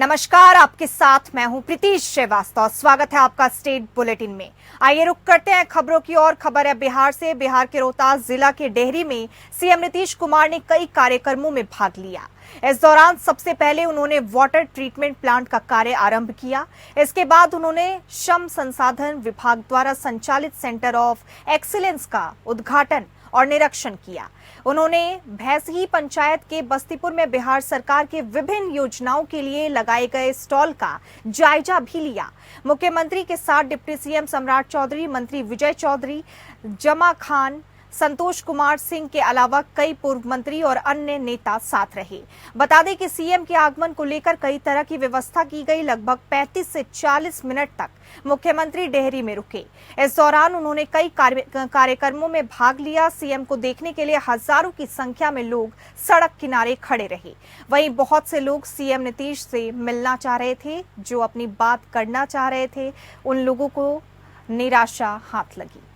नमस्कार, आपके साथ मैं हूं प्रीतीश श्रीवास्तव। स्वागत है आपका स्टेट बुलेटिन में। आइए रुक करते हैं खबरों की ओर। खबर है बिहार से। बिहार के रोहतास जिला के डेहरी में सीएम नीतीश कुमार ने कई कार्यक्रमों में भाग लिया। इस दौरान सबसे पहले उन्होंने वाटर ट्रीटमेंट प्लांट का कार्य आरंभ किया। इसके बाद उन्होंने श्रम संसाधन विभाग द्वारा संचालित सेंटर ऑफ एक्सीलेंस का उद्घाटन और निरीक्षण किया। उन्होंने भैंसही पंचायत के बस्तीपुर में बिहार सरकार के विभिन्न योजनाओं के लिए लगाए गए स्टॉल का जायजा भी लिया। मुख्यमंत्री के साथ डिप्टी सीएम सम्राट चौधरी, मंत्री विजय चौधरी, जमा खान, संतोष कुमार सिंह के अलावा कई पूर्व मंत्री और अन्य नेता साथ रहे। बता दें कि सीएम के आगमन को लेकर कई तरह की व्यवस्था की गई। लगभग 35 से 40 मिनट तक मुख्यमंत्री डेहरी में रुके। इस दौरान उन्होंने कई कार्यक्रमों में भाग लिया। सीएम को देखने के लिए हजारों की संख्या में लोग सड़क किनारे खड़े रहे। वहीं बहुत से लोग सीएम नीतीश से मिलना चाह रहे थे। जो अपनी बात करना चाह रहे थे, उन लोगों को निराशा हाथ लगी।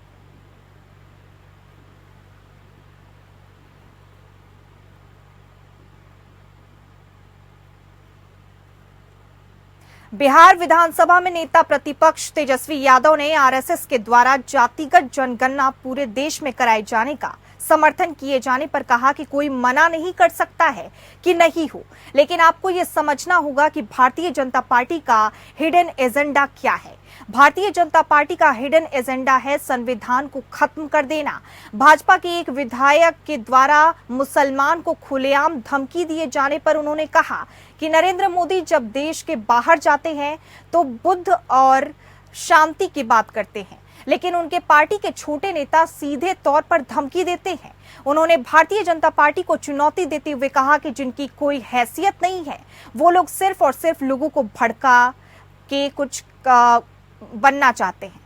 बिहार विधानसभा में नेता प्रतिपक्ष तेजस्वी यादव ने आरएसएस के द्वारा जातिगत जनगणना पूरे देश में कराए जाने का समर्थन किए जाने पर कहा कि कोई मना नहीं कर सकता है कि नहीं हो, लेकिन आपको ये समझना होगा कि भारतीय जनता पार्टी का हिडन एजेंडा क्या है। भारतीय जनता पार्टी का हिडन एजेंडा है संविधान को खत्म कर देना। भाजपा के एक विधायक के द्वारा मुसलमान को खुलेआम धमकी दिए जाने पर उन्होंने कहा कि नरेंद्र मोदी जब देश के बाहर जाते हैं तो बुद्ध और शांति की बात करते हैं, लेकिन उनके पार्टी के छोटे नेता सीधे तौर पर धमकी देते हैं। उन्होंने भारतीय जनता पार्टी को चुनौती देते हुए कहा कि जिनकी कोई हैसियत नहीं है, वो लोग सिर्फ और सिर्फ लोगों को भड़का के कुछ बनना चाहते हैं।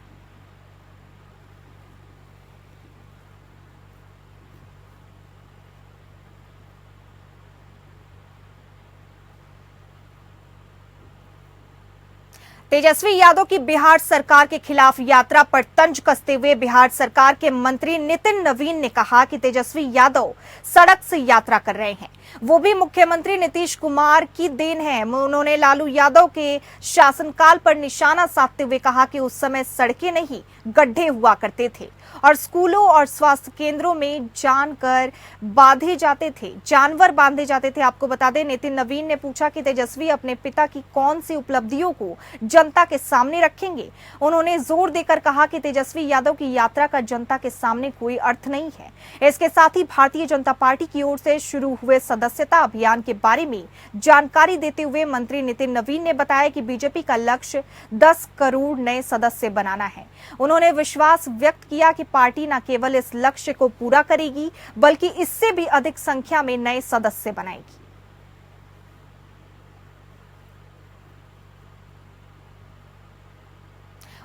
तेजस्वी यादव की बिहार सरकार के खिलाफ यात्रा पर तंज कसते हुए बिहार सरकार के मंत्री नितिन नवीन ने कहा कि तेजस्वी यादव सड़क से यात्रा कर रहे हैं, वो भी मुख्यमंत्री नीतीश कुमार की देन है। उन्होंने लालू यादव के शासनकाल पर निशाना साधते हुए कहा कि उस समय सड़कें नहीं, गड्ढे हुआ करते थे और स्कूलों और स्वास्थ्य केंद्रों में जानवर बांधे जाते थे। आपको बता दें, नितिन नवीन ने पूछा कि तेजस्वी अपने पिता की कौन सी उपलब्धियों को जनता के सामने रखेंगे। उन्होंने जोर देकर कहा कि तेजस्वी यादव की यात्रा का जनता के सामने कोई अर्थ नहीं है। इसके साथ ही भारतीय जनता पार्टी की ओर से शुरू हुए सदस्यता अभियान के बारे में जानकारी देते हुए मंत्री नितिन नवीन ने बताया कि बीजेपी का लक्ष्य 10 करोड़ नए सदस्य बनाना है। उन्होंने विश्वास व्यक्त किया कि पार्टी न केवल इस लक्ष्य को पूरा करेगी, बल्कि इससे भी अधिक संख्या में नए सदस्य बनाएगी।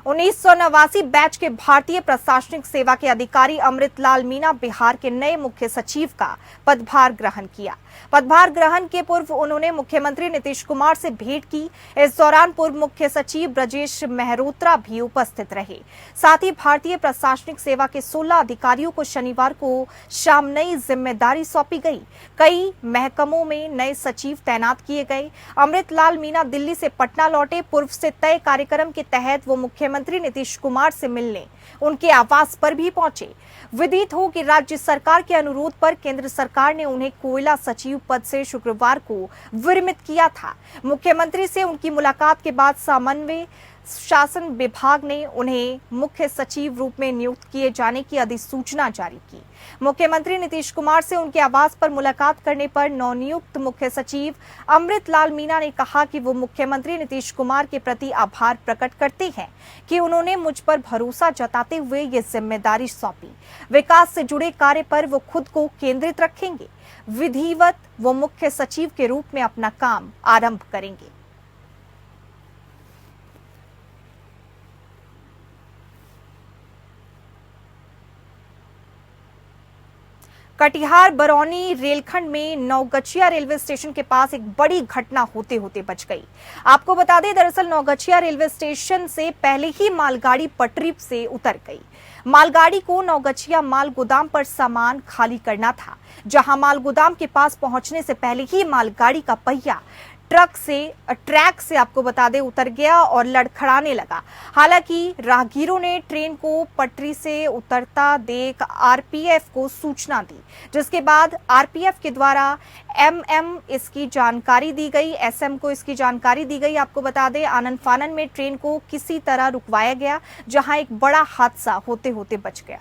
1989 बैच के भारतीय प्रशासनिक सेवा के अधिकारी अमृतलाल मीणा बिहार के नए मुख्य सचिव का पदभार ग्रहण किया। पदभार ग्रहण के पूर्व उन्होंने मुख्यमंत्री नीतीश कुमार से भेंट की। इस दौरान पूर्व मुख्य सचिव ब्रजेश मेहरोत्रा भी उपस्थित रहे। साथ ही भारतीय प्रशासनिक सेवा के 16 अधिकारियों को शनिवार को शाम नई जिम्मेदारी सौंपी गई। कई महकमों में नए सचिव तैनात किए गए। अमृतलाल मीणा दिल्ली से पटना लौटे। पूर्व से तय कार्यक्रम के तहत वो मुख्यमंत्री नीतीश कुमार से मिलने उनके आवास पर भी पहुंचे। विदित हो कि राज्य सरकार के अनुरोध पर केंद्र सरकार ने उन्हें कोयला सचिव पद से शुक्रवार को विरमित किया था। मुख्यमंत्री से उनकी मुलाकात के बाद समन्वय शासन विभाग ने उन्हें मुख्य सचिव रूप में नियुक्त किए जाने की अधिसूचना जारी की। मुख्यमंत्री नीतीश कुमार से उनके आवास पर मुलाकात करने पर नवनियुक्त मुख्य सचिव अमृतलाल मीणा ने कहा कि वो मुख्यमंत्री नीतीश कुमार के प्रति आभार प्रकट करते हैं कि उन्होंने मुझ पर भरोसा जताते हुए ये जिम्मेदारी सौंपी। विकास से जुड़े कार्य पर वो खुद को केंद्रित रखेंगे। विधिवत वो मुख्य सचिव के रूप में अपना काम आरंभ करेंगे। कटिहार बरौनी रेलखंड में नौगछिया रेलवे स्टेशन के पास एक बड़ी घटना होते होते बच गई। आपको बता दें, दरअसल नौगछिया रेलवे स्टेशन से पहले ही मालगाड़ी पटरी से उतर गई। मालगाड़ी को नौगछिया माल गोदाम पर सामान खाली करना था, जहां माल गोदाम के पास पहुंचने से पहले ही मालगाड़ी का पहिया ट्रैक से आपको बता दें उतर गया और लड़खड़ाने लगा। हालांकि राहगीरों ने ट्रेन को पटरी से उतरता देख आरपीएफ को सूचना दी, जिसके बाद आरपीएफ के द्वारा एसएम को इसकी जानकारी दी गई। आपको बता दें आनन फानन में ट्रेन को किसी तरह रुकवाया गया, जहां एक बड़ा हादसा होते होते बच गया।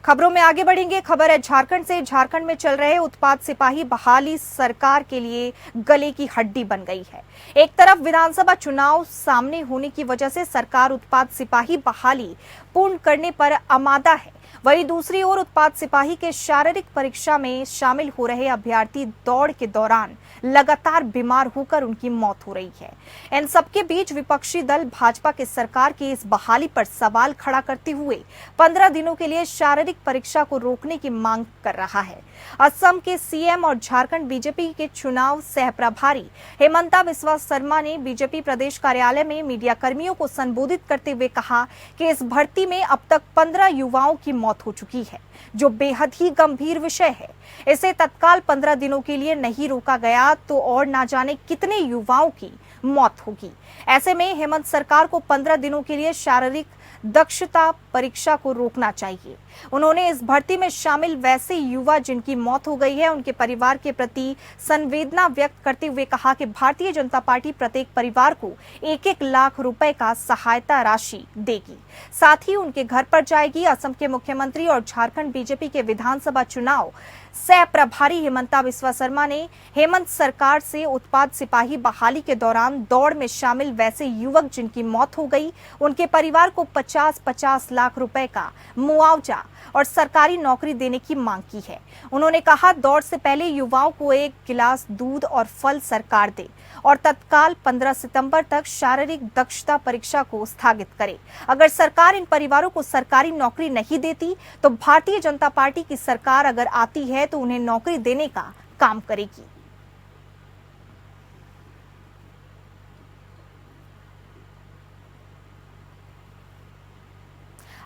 खबरों में आगे बढ़ेंगे। खबर है झारखंड से। झारखंड में चल रहे उत्पाद सिपाही बहाली सरकार के लिए गले की हड्डी बन गई है। एक तरफ विधानसभा चुनाव सामने होने की वजह से सरकार उत्पाद सिपाही बहाली पूर्ण करने पर आमादा है, वहीं दूसरी ओर उत्पाद सिपाही के शारीरिक परीक्षा में शामिल हो रहे अभ्यर्थी दौड़ के दौरान लगातार बीमार होकर उनकी मौत हो रही है। इन सबके बीच विपक्षी दल भाजपा के सरकार की इस बहाली पर सवाल खड़ा करते हुए 15 दिनों के लिए शारीरिक परीक्षा को रोकने की मांग कर रहा है। असम के सीएम और झारखंड बीजेपी के चुनाव सह प्रभारी हेमंता बिस्वा शर्मा ने बीजेपी प्रदेश कार्यालय में मीडिया कर्मियों को संबोधित करते हुए कहा कि इस भर्ती में अब तक 15 युवाओं की मौत हो चुकी है, जो बेहद ही गंभीर विषय है। इसे तत्काल 15 दिनों के लिए नहीं रोका गया तो और ना जाने कितने युवाओं की मौत होगी। ऐसे में हेमंत सरकार को 15 दिनों के लिए शारीरिक दक्षता परीक्षा को रोकना चाहिए। उन्होंने इस भर्ती में शामिल वैसे युवा जिनकी मौत हो गई है, उनके परिवार के प्रति संवेदना व्यक्त करते हुए कहा कि भारतीय जनता पार्टी प्रत्येक परिवार को 1-1 लाख रुपए का सहायता राशि देगी, साथ ही उनके घर पर जाएगी। असम के मुख्यमंत्री और झारखंड बीजेपी के विधानसभा चुनाव सह प्रभारी हेमंता बिस्वा शर्मा ने हेमंत सरकार से उत्पाद सिपाही बहाली के दौरान दौड़ में शामिल वैसे युवक जिनकी मौत हो गई, उनके परिवार को 50-50 लाख रुपए का मुआवजा और सरकारी नौकरी देने की मांग की है। उन्होंने कहा, दौड़ से पहले युवाओं को 1 गिलास दूध और फल सरकार दे और तत्काल 15 सितंबर तक शारीरिक दक्षता परीक्षा को स्थगित करे। अगर सरकार इन परिवारों को सरकारी नौकरी नहीं देती तो भारतीय जनता पार्टी की सरकार अगर आती है तो उन्हें नौकरी देने का काम करेगी।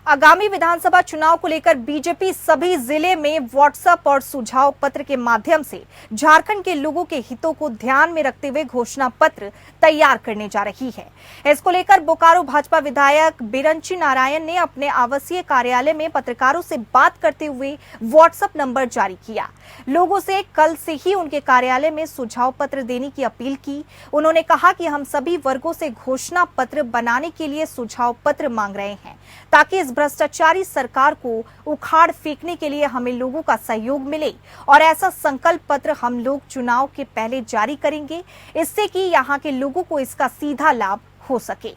आगामी विधानसभा चुनाव को लेकर बीजेपी सभी जिले में व्हाट्सएप और सुझाव पत्र के माध्यम से झारखंड के लोगों के हितों को ध्यान में रखते हुए घोषणा पत्र तैयार करने जा रही है। इसको लेकर बोकारो भाजपा विधायक बिरंची नारायण ने अपने आवासीय कार्यालय में पत्रकारों से बात करते हुए व्हाट्सएप नंबर जारी किया। लोगों से कल से ही उनके कार्यालय में सुझाव पत्र देने की अपील की। उन्होंने कहा कि हम सभी वर्गों से घोषणा पत्र बनाने के लिए सुझाव पत्र मांग रहे हैं, ताकि इस भ्रष्टाचारी सरकार को उखाड़ फेंकने के लिए हमें लोगों का सहयोग मिले और ऐसा संकल्प पत्र हम लोग चुनाव के पहले जारी करेंगे, इससे कि यहां के लोगों को इसका सीधा लाभ हो सके।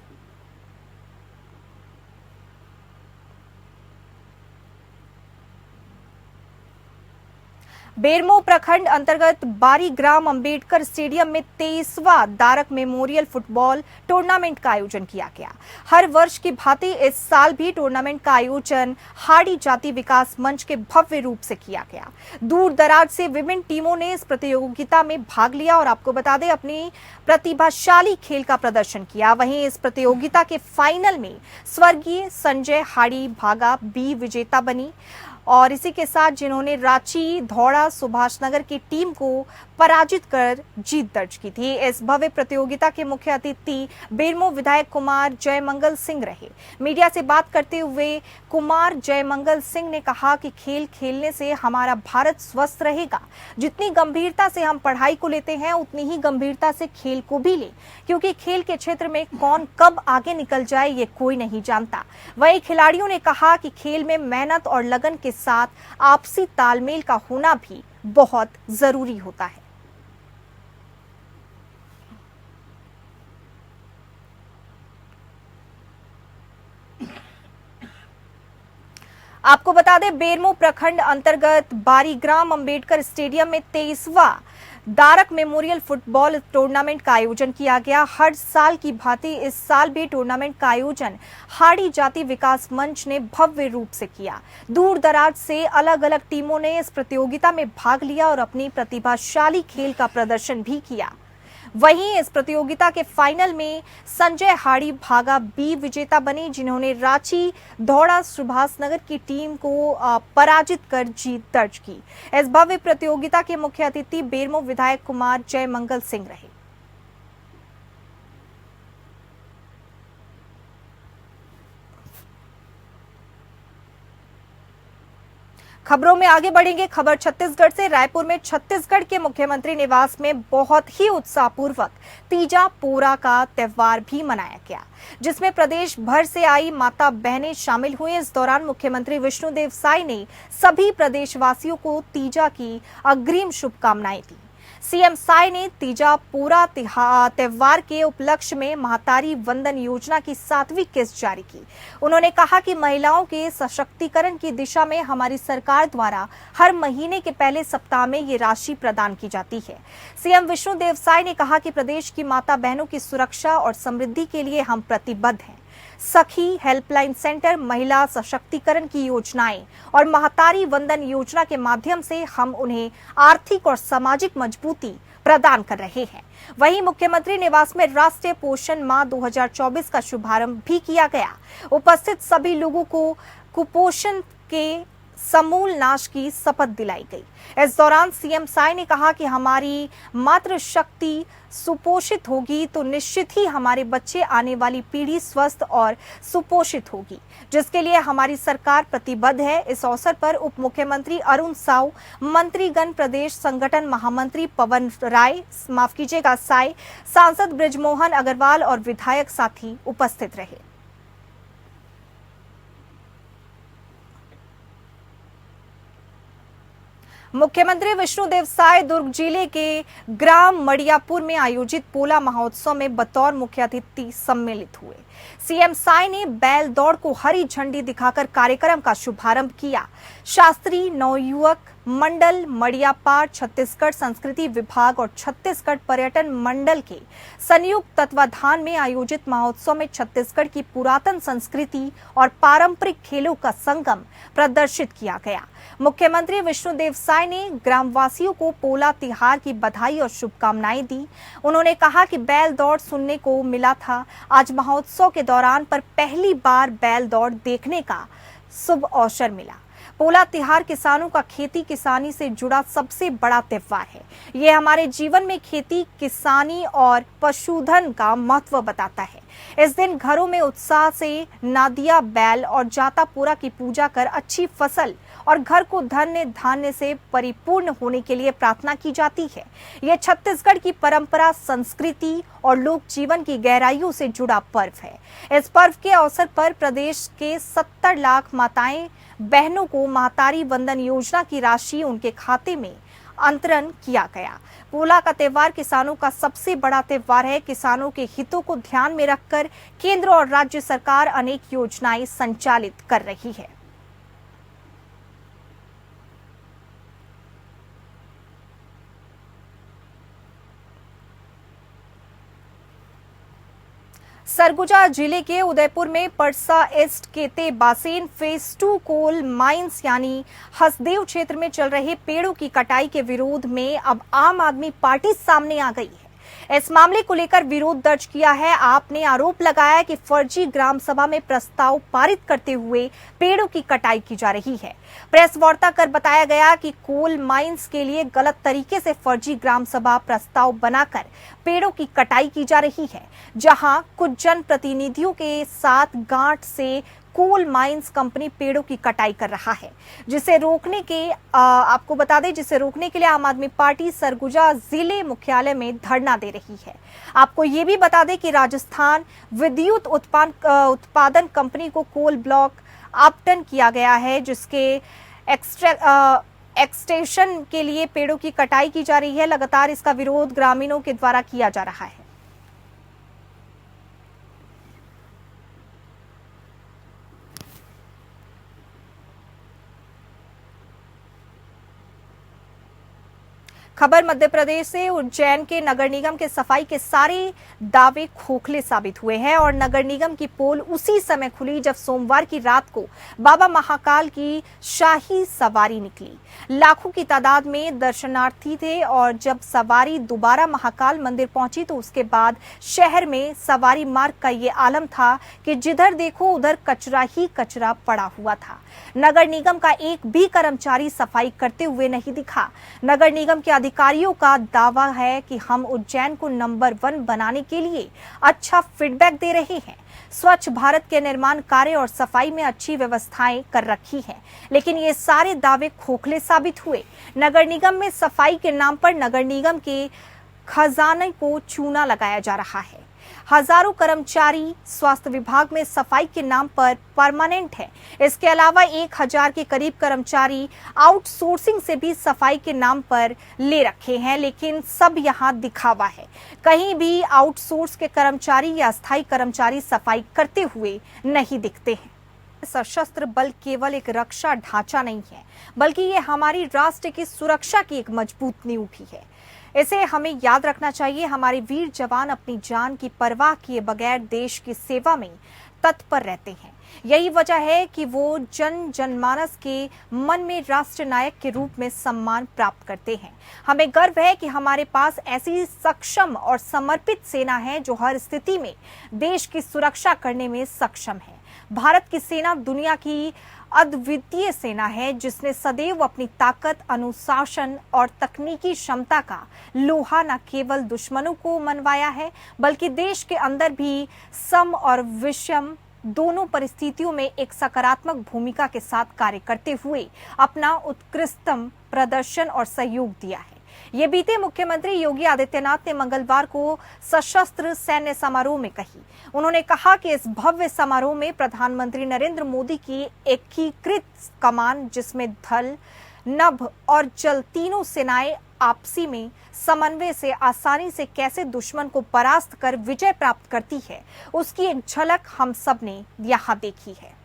बेरमो प्रखंड अंतर्गत बारी ग्राम अंबेडकर स्टेडियम में 23वां दारक मेमोरियल फुटबॉल टूर्नामेंट का आयोजन किया गया। हर वर्ष की भांति इस साल भी टूर्नामेंट का आयोजन हाड़ी जाति विकास मंच के भव्य रूप से किया गया। दूर दराज से विभिन्न टीमों ने इस प्रतियोगिता में भाग लिया और आपको बता दें अपनी प्रतिभाशाली खेल का प्रदर्शन किया। वहीं इस प्रतियोगिता के फाइनल में स्वर्गीय संजय हाड़ी भागा बी विजेता बनी और इसी के साथ जिन्होंने रांची, धौड़ा, सुभाषनगर की टीम को पराजित कर जीत दर्ज की थी। इस भव्य प्रतियोगिता के मुख्य अतिथि बेरमो विधायक कुमार जयमंगल सिंह रहे। मीडिया से बात करते हुए कुमार जयमंगल सिंह ने कहा कि खेल खेलने से हमारा भारत स्वस्थ रहेगा। जितनी गंभीरता से हम पढ़ाई को लेते हैं उतनी ही गंभीरता से खेल को भी ले, क्योंकि खेल के क्षेत्र में कौन कब आगे निकल जाए ये कोई नहीं जानता। वहीं खिलाड़ियों ने कहा कि खेल में मेहनत और लगन के साथ आपसी तालमेल का होना भी बहुत जरूरी होता है। आपको बता दें बेरमो प्रखंड अंतर्गत बारीग्राम अंबेडकर स्टेडियम में 23वां दारक मेमोरियल फुटबॉल टूर्नामेंट का आयोजन किया गया। हर साल की भांति इस साल भी टूर्नामेंट का आयोजन हाड़ी जाति विकास मंच ने भव्य रूप से किया। दूर दराज से अलग अलग टीमों ने इस प्रतियोगिता में भाग लिया और अपनी प्रतिभाशाली खेल का प्रदर्शन भी किया। वहीं इस प्रतियोगिता के फाइनल में संजय हाड़ी भागा बी विजेता बने, जिन्होंने रांची दौड़ा सुभाष नगर की टीम को पराजित कर जीत दर्ज की। इस भव्य प्रतियोगिता के मुख्य अतिथि बेरमो विधायक कुमार जयमंगल सिंह रहे। खबरों में आगे बढ़ेंगे। खबर छत्तीसगढ़ से। रायपुर में छत्तीसगढ़ के मुख्यमंत्री निवास में बहुत ही उत्साहपूर्वक तीजा पोरा का त्योहार भी मनाया गया, जिसमें प्रदेश भर से आई माता बहनें शामिल हुई। इस दौरान मुख्यमंत्री विष्णुदेव साय ने सभी प्रदेशवासियों को तीजा की अग्रिम शुभकामनाएं दी। सीएम साय ने तीजा पोरा त्योहार के उपलक्ष्य में महतारी वंदन योजना की 7वीं किस्त जारी की। उन्होंने कहा कि महिलाओं के सशक्तिकरण की दिशा में हमारी सरकार द्वारा हर महीने के पहले सप्ताह में ये राशि प्रदान की जाती है। सीएम विष्णुदेव साय ने कहा कि प्रदेश की माता बहनों की सुरक्षा और समृद्धि के लिए हम प्रतिबद्ध हैं। सखी हेल्पलाइन सेंटर, महिला सशक्तिकरण की योजनाएं और महतारी वंदन योजना के माध्यम से हम उन्हें आर्थिक और सामाजिक मजबूती प्रदान कर रहे हैं। वहीं मुख्यमंत्री निवास में राष्ट्रीय पोषण माह 2024 का शुभारंभ भी किया गया। उपस्थित सभी लोगों को कुपोषण के समूल नाश की शपथ दिलाई गई। इस दौरान सीएम साय ने कहा कि हमारी मातृशक्ति सुपोषित होगी तो निश्चित ही हमारे बच्चे, आने वाली पीढ़ी स्वस्थ और सुपोषित होगी, जिसके लिए हमारी सरकार प्रतिबद्ध है। इस अवसर पर उप मुख्यमंत्री अरुण साव, मंत्रीगण, प्रदेश संगठन महामंत्री पवन राय, साय, सांसद ब्रिजमोहन अग्रवाल और विधायक साथी उपस्थित रहे। मुख्यमंत्री विष्णुदेव साय दुर्ग जिले के ग्राम मड़ियापुर में आयोजित पोला महोत्सव में बतौर मुख्य अतिथि सम्मिलित हुए। सीएम साय ने बैल दौड़ को हरी झंडी दिखाकर कार्यक्रम का शुभारंभ किया। शास्त्री नवयुवक मंडल मड़ियापार, छत्तीसगढ़ संस्कृति विभाग और छत्तीसगढ़ पर्यटन मंडल के संयुक्त तत्वाधान में आयोजित महोत्सव में छत्तीसगढ़ की पुरातन संस्कृति और पारंपरिक खेलों का संगम प्रदर्शित किया गया। मुख्यमंत्री विष्णुदेव साय ने ग्रामवासियों को पोला तिहार की बधाई और शुभकामनाएं दी। उन्होंने कहा कि बैल दौड़ सुनने को मिला था, आज महोत्सव के दौरान पर पहली बार बैल दौड़ देखने का शुभ अवसर मिला। पोला तिहार किसानों का खेती किसानी से जुड़ा सबसे बड़ा त्योहार है। ये हमारे जीवन में खेती, किसानी और पशुधन का महत्व बताता है। इस दिन घरों में उत्साह से नादिया, बैल और जाता पोरा की पूजा कर अच्छी फसल और घर को धन्य धान्य से परिपूर्ण होने के लिए प्रार्थना की जाती है। ये छत्तीसगढ़ की परंपरा, संस्कृति और लोक जीवन की गहराइयों से जुड़ा पर्व है। इस पर्व के अवसर पर प्रदेश के 70 लाख माताएं बहनों को महतारी वंदन योजना की राशि उनके खाते में अंतरण किया गया। पोला का त्योहार किसानों का सबसे बड़ा त्योहार है। किसानों के हितों को ध्यान में रखकर केंद्र और राज्य सरकार अनेक योजनाएं संचालित कर रही है। सरगुजा जिले के उदयपुर में परसा ईस्ट केते बासेन फेज 2 कोल माइंस यानी हसदेव क्षेत्र में चल रहे पेड़ों की कटाई के विरोध में अब आम आदमी पार्टी सामने आ गई है। इस मामले को लेकर विरोध दर्ज किया है। आपने आरोप लगाया कि फर्जी ग्राम सभा में प्रस्ताव पारित करते हुए पेड़ों की कटाई की जा रही है। प्रेस वार्ता कर बताया गया कि कोल माइंस के लिए गलत तरीके से फर्जी ग्राम सभा प्रस्ताव बनाकर पेड़ों की कटाई की जा रही है, जहां कुछ जनप्रतिनिधियों के साथ गांठ से कोल माइंस कंपनी पेड़ों की कटाई कर रहा है, जिसे रोकने के आपको बता दें जिसे रोकने के लिए आम आदमी पार्टी सरगुजा जिले मुख्यालय में धरना दे रही है। आपको ये भी बता दें कि राजस्थान विद्युत उत्पादन कंपनी को कोल ब्लॉक आवंटन किया गया है, जिसके एक्सटेंशन के लिए पेड़ों की कटाई की जा रही है। लगातार इसका विरोध ग्रामीणों के द्वारा किया जा रहा है। खबर मध्य प्रदेश से। उज्जैन के नगर निगम के सफाई के सारे दावे खोखले साबित हुए हैं और नगर निगम की पोल उसी समय खुली जब सोमवार की रात को बाबा महाकाल की शाही सवारी निकली। लाखों की तादाद में दर्शनार्थी थे और जब सवारी दोबारा महाकाल मंदिर पहुंची तो उसके बाद शहर में सवारी मार्ग का ये आलम था कि जिधर देखो उधर कचरा ही कचरा पड़ा हुआ था। नगर निगम का एक भी कर्मचारी सफाई करते हुए नहीं दिखा। नगर निगम के अधिकारियों का दावा है कि हम उज्जैन को नंबर 1 बनाने के लिए अच्छा फीडबैक दे रहे हैं। स्वच्छ भारत के निर्माण कार्य और सफाई में अच्छी व्यवस्थाएं कर रखी हैं, लेकिन ये सारे दावे खोखले साबित हुए। नगर निगम में सफाई के नाम पर नगर निगम के खजाने को चूना लगाया जा रहा है। हजारों कर्मचारी स्वास्थ्य विभाग में सफाई के नाम पर परमानेंट है। इसके अलावा 1000 के करीब कर्मचारी आउटसोर्सिंग से भी सफाई के नाम पर ले रखे हैं, लेकिन सब यहाँ दिखावा है। कहीं भी आउटसोर्स के कर्मचारी या अस्थायी कर्मचारी सफाई करते हुए नहीं दिखते हैं। सशस्त्र बल केवल एक रक्षा ढांचा नहीं है, बल्कि ये हमारी राष्ट्र की सुरक्षा की एक मजबूत नींव भी है। इसे हमें याद रखना चाहिए। हमारे वीर जवान अपनी जान की परवाह किए बगैर देश की सेवा में तत्पर रहते हैं। यही वजह है कि वो जनमानस के मन में राष्ट्र नायक के रूप में सम्मान प्राप्त करते हैं। हमें गर्व है कि हमारे पास ऐसी सक्षम और समर्पित सेना है जो हर स्थिति में देश की सुरक्षा करने में सक्षम है। भारत की सेना दुनिया की अद्वितीय सेना है, जिसने सदैव अपनी ताकत, अनुशासन और तकनीकी क्षमता का लोहा न केवल दुश्मनों को मनवाया है, बल्कि देश के अंदर भी सम और विषम दोनों परिस्थितियों में एक सकारात्मक भूमिका के साथ कार्य करते हुए अपना उत्कृष्टतम प्रदर्शन और सहयोग दिया है। ये बीते मुख्यमंत्री योगी आदित्यनाथ ने मंगलवार को सशस्त्र सैन्य समारोह में कही। उन्होंने कहा कि इस भव्य समारोह में प्रधानमंत्री नरेंद्र मोदी की एकीकृत कमान, जिसमें थल, नभ और जल तीनों सेनाएं आपसी में समन्वय से आसानी से कैसे दुश्मन को परास्त कर विजय प्राप्त करती है, उसकी एक झलक हम सब ने यहाँ देखी है।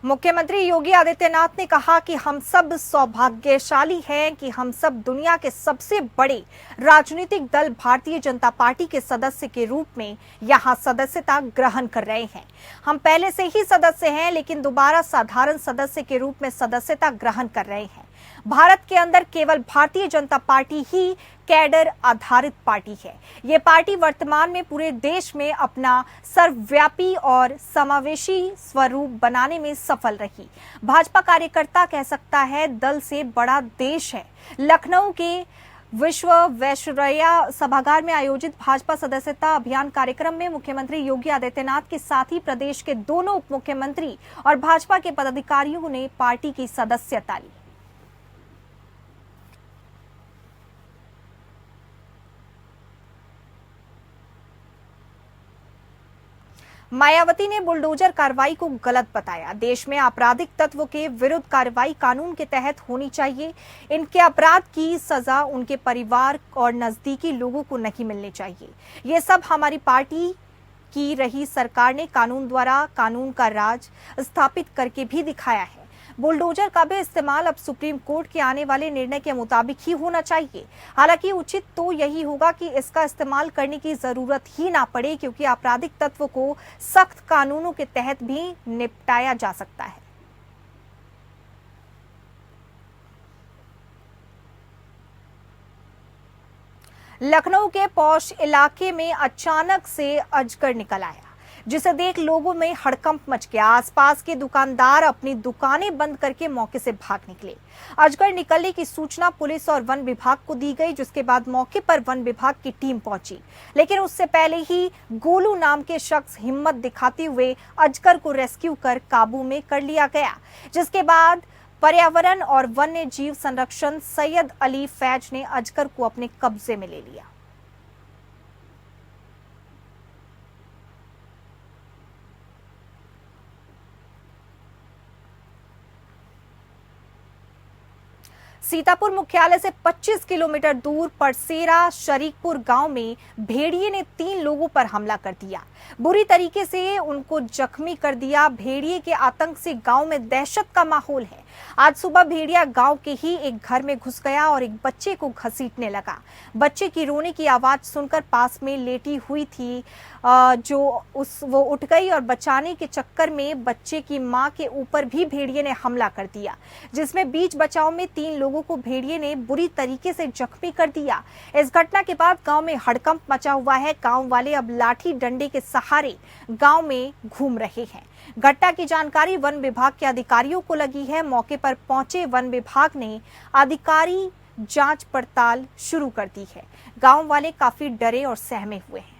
मुख्यमंत्री योगी आदित्यनाथ ने कहा कि हम सब सौभाग्यशाली हैं कि हम सब दुनिया के सबसे बड़े राजनीतिक दल भारतीय जनता पार्टी के सदस्य के रूप में यहां सदस्यता ग्रहण कर रहे हैं। हम पहले से ही सदस्य हैं, लेकिन दोबारा साधारण सदस्य के रूप में सदस्यता ग्रहण कर रहे हैं। भारत के अंदर केवल भारतीय जनता पार्टी ही कैडर आधारित पार्टी है। ये पार्टी वर्तमान में पूरे देश में अपना सर्वव्यापी और समावेशी स्वरूप बनाने में सफल रही। भाजपा कार्यकर्ता कह सकता है दल से बड़ा देश है। लखनऊ के विश्व वैश्वर्या सभागार में आयोजित भाजपा सदस्यता अभियान कार्यक्रम में मुख्यमंत्री योगी आदित्यनाथ के साथ ही प्रदेश के दोनों उप मुख्यमंत्री और भाजपा के पदाधिकारियों ने पार्टी की सदस्यता ली। मायावती ने बुलडोजर कार्रवाई को गलत बताया। देश में आपराधिक तत्व के विरुद्ध कार्रवाई कानून के तहत होनी चाहिए। इनके अपराध की सजा उनके परिवार और नजदीकी लोगों को नहीं मिलनी चाहिए। ये सब हमारी पार्टी की रही सरकार ने कानून द्वारा कानून का राज स्थापित करके भी दिखाया है। बुलडोजर का भी इस्तेमाल अब सुप्रीम कोर्ट के आने वाले निर्णय के मुताबिक ही होना चाहिए। हालांकि उचित तो यही होगा कि इसका इस्तेमाल करने की जरूरत ही ना पड़े, क्योंकि आपराधिक तत्व को सख्त कानूनों के तहत भी निपटाया जा सकता है। लखनऊ के पौष इलाके में अचानक से अजगर निकल आया, जिसे देख लोगों में हड़कंप मच गया। आसपास के दुकानदार अपनी दुकानें बंद करके मौके से भाग निकले। अजगर निकलने की सूचना पुलिस और वन विभाग को दी गई, जिसके बाद मौके पर वन विभाग की टीम पहुंची, लेकिन उससे पहले ही गोलू नाम के शख्स हिम्मत दिखाते हुए अजगर को रेस्क्यू कर काबू में कर लिया गया, जिसके बाद पर्यावरण और वन्य जीव संरक्षण सैयद अली फैज ने अजगर को अपने कब्जे में ले लिया। सीतापुर मुख्यालय से 25 किलोमीटर दूर परसेरा शरीकपुर गांव में भेड़िए ने 3 लोगों पर हमला कर दिया। बुरी तरीके से उनको जख्मी कर दिया। भेड़िए के आतंक से गांव में दहशत का माहौल है। आज सुबह भेड़िया गांव के ही एक घर में घुस गया और एक बच्चे को घसीटने लगा। बच्चे की रोने की आवाज सुनकर पास में लेटी हुई थी वो उठ गई और बचाने के चक्कर में बच्चे की मां के ऊपर भी भेड़िए ने हमला कर दिया, जिसमें बीच बचाव में 3 लोगों को भेड़िए ने बुरी तरीके से जख्मी कर दिया। इस घटना के बाद गांव में हड़कंप मचा हुआ है। गांव वाले अब लाठी डंडे के सहारे गांव में घूम रहे हैं। घटना की जानकारी वन विभाग के अधिकारियों को लगी है। मौके पर पहुंचे वन विभाग ने अधिकारी जांच पड़ताल शुरू कर दी है। गांव वाले काफी डरे और सहमे हुए हैं।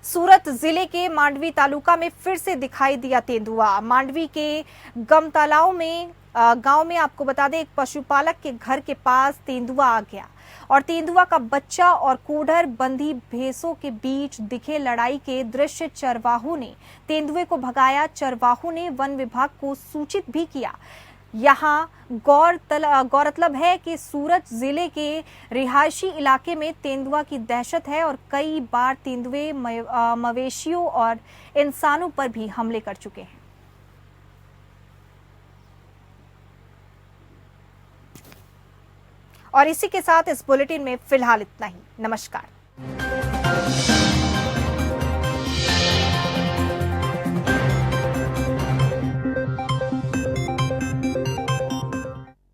सूरत जिले के मांडवी तालुका में फिर से दिखाई दिया तेंदुआ। मांडवी के गमतालाव में गांव में आपको बता दें, एक पशुपालक के घर के पास तेंदुआ आ गया और तेंदुआ का बच्चा और कोडर बंधी भैंसों के बीच दिखे लड़ाई के दृश्य चरवाहों ने तेंदुए को भगाया। चरवाहों ने वन विभाग को सूचित भी किया। यहाँ गौरतलब है कि सूरत जिले के रिहायशी इलाके में तेंदुआ की दहशत है और कई बार तेंदुए मवेशियों और इंसानों पर भी हमले कर चुके हैं। और इसी के साथ इस बुलेटिन में फिलहाल इतना ही। नमस्कार।